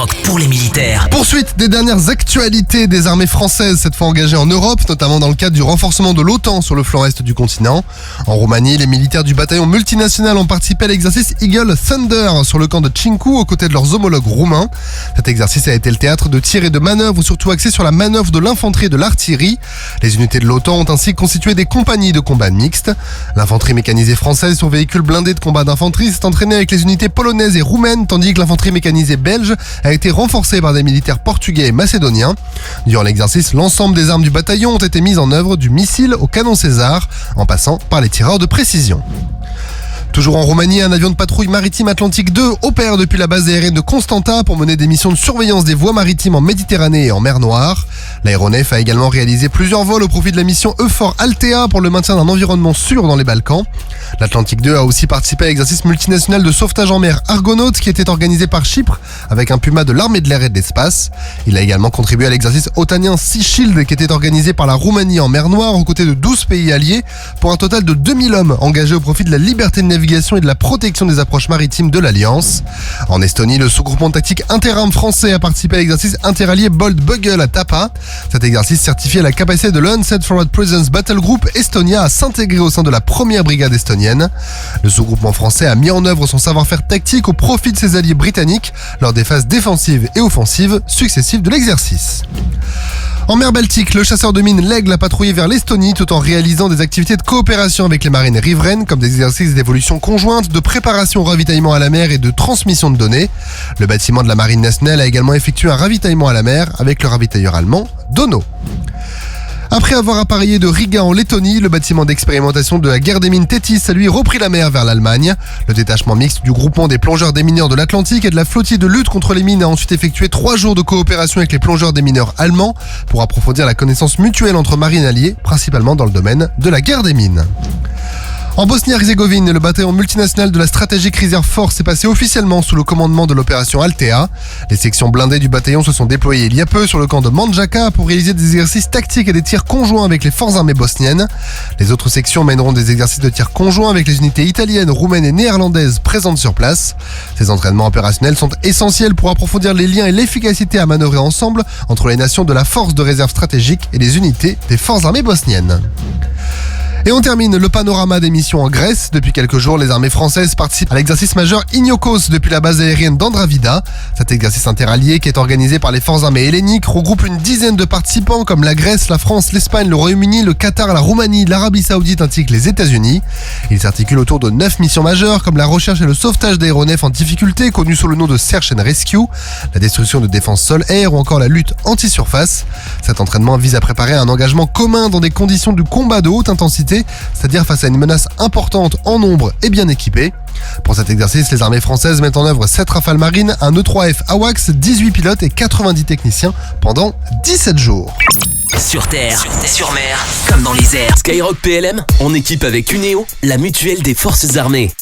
Skyrock pour les militaires. Poursuite des dernières actualités des armées françaises, cette fois engagées en Europe, notamment dans le cadre du renforcement de l'OTAN sur le flanc est du continent. En Roumanie, les militaires du bataillon multinational ont participé à l'exercice Eagle Thunder sur le camp de Cincu aux côtés de leurs homologues roumains. Cet exercice a été le théâtre de tirs et de manœuvres, surtout axé sur la manœuvre de l'infanterie et de l'artillerie. Les unités de l'OTAN ont ainsi constitué des compagnies de combat mixtes. L'infanterie mécanisée française sur véhicule blindé de combat d'infanterie s'est entraînée avec les unités polonaises et roumaines, tandis que l'infanterie mécanisée belge a été renforcée par des militaires portugais et macédoniens. Durant l'exercice, l'ensemble des armes du bataillon ont été mises en œuvre, du missile au canon César, en passant par les tireurs de précision. Toujours en Roumanie, un avion de patrouille maritime Atlantique 2 opère depuis la base aérienne de Constanța pour mener des missions de surveillance des voies maritimes en Méditerranée et en mer Noire. L'aéronef a également réalisé plusieurs vols au profit de la mission EUFOR Althea pour le maintien d'un environnement sûr dans les Balkans. L'Atlantique 2 a aussi participé à l'exercice multinational de sauvetage en mer Argonaut qui était organisé par Chypre avec un Puma de l'armée de l'air et de l'espace. Il a également contribué à l'exercice otanien Sea Shield qui était organisé par la Roumanie en mer Noire aux côtés de 12 pays alliés pour un total de 2000 hommes engagés au profit de la liberté de navigation et de la protection des approches maritimes de l'Alliance. En Estonie, le sous-groupement tactique Interarmes français a participé à l'exercice interallié Bold Bugle à Tapa. Cet exercice certifiait la capacité de l'Unset Forward Presence Battle Group Estonia à s'intégrer au sein de la première brigade estonienne. Le sous-groupement français a mis en œuvre son savoir-faire tactique au profit de ses alliés britanniques lors des phases défensives et offensives successives de l'exercice. En mer Baltique, le chasseur de mines l'Aigle a patrouillé vers l'Estonie tout en réalisant des activités de coopération avec les marines riveraines comme des exercices d'évolution conjointe, de préparation au ravitaillement à la mer et de transmission de données. Le bâtiment de la marine nationale a également effectué un ravitaillement à la mer avec le ravitailleur allemand Dono. Après avoir appareillé de Riga en Lettonie, le bâtiment d'expérimentation de la guerre des mines Tethys a lui repris la mer vers l'Allemagne. Le détachement mixte du groupement des plongeurs des mineurs de l'Atlantique et de la flottille de lutte contre les mines a ensuite effectué 3 jours de coopération avec les plongeurs des mineurs allemands pour approfondir la connaissance mutuelle entre marines alliées, principalement dans le domaine de la guerre des mines. En Bosnie-Herzégovine, le bataillon multinational de la Strategic Reserve Force est passé officiellement sous le commandement de l'opération Althea. Les sections blindées du bataillon se sont déployées il y a peu sur le camp de Manjaka pour réaliser des exercices tactiques et des tirs conjoints avec les forces armées bosniennes. Les autres sections mèneront des exercices de tirs conjoints avec les unités italiennes, roumaines et néerlandaises présentes sur place. Ces entraînements opérationnels sont essentiels pour approfondir les liens et l'efficacité à manœuvrer ensemble entre les nations de la force de réserve stratégique et les unités des forces armées bosniennes. Et on termine le panorama des missions en Grèce. Depuis quelques jours, les armées françaises participent à l'exercice majeur Iniokos depuis la base aérienne d'Andravida. Cet exercice interallié qui est organisé par les forces armées helléniques regroupe une dizaine de participants comme la Grèce, la France, l'Espagne, le Royaume-Uni, le Qatar, la Roumanie, l'Arabie Saoudite ainsi que les États-Unis. Il s'articule autour de 9 missions majeures comme la recherche et le sauvetage d'aéronefs en difficulté connus sous le nom de Search and Rescue, la destruction de défense sol-air ou encore la lutte anti-surface. Cet entraînement vise à préparer un engagement commun dans des conditions de combat de haute intensité, c'est-à-dire face à une menace importante en nombre et bien équipée. Pour cet exercice, les armées françaises mettent en œuvre 7 rafales marines, un E-3F AWACS, 18 pilotes et 90 techniciens pendant 17 jours. Sur terre, sur mer, comme dans les airs. Skyrock PLM, en équipe avec Cuneo, la mutuelle des forces armées.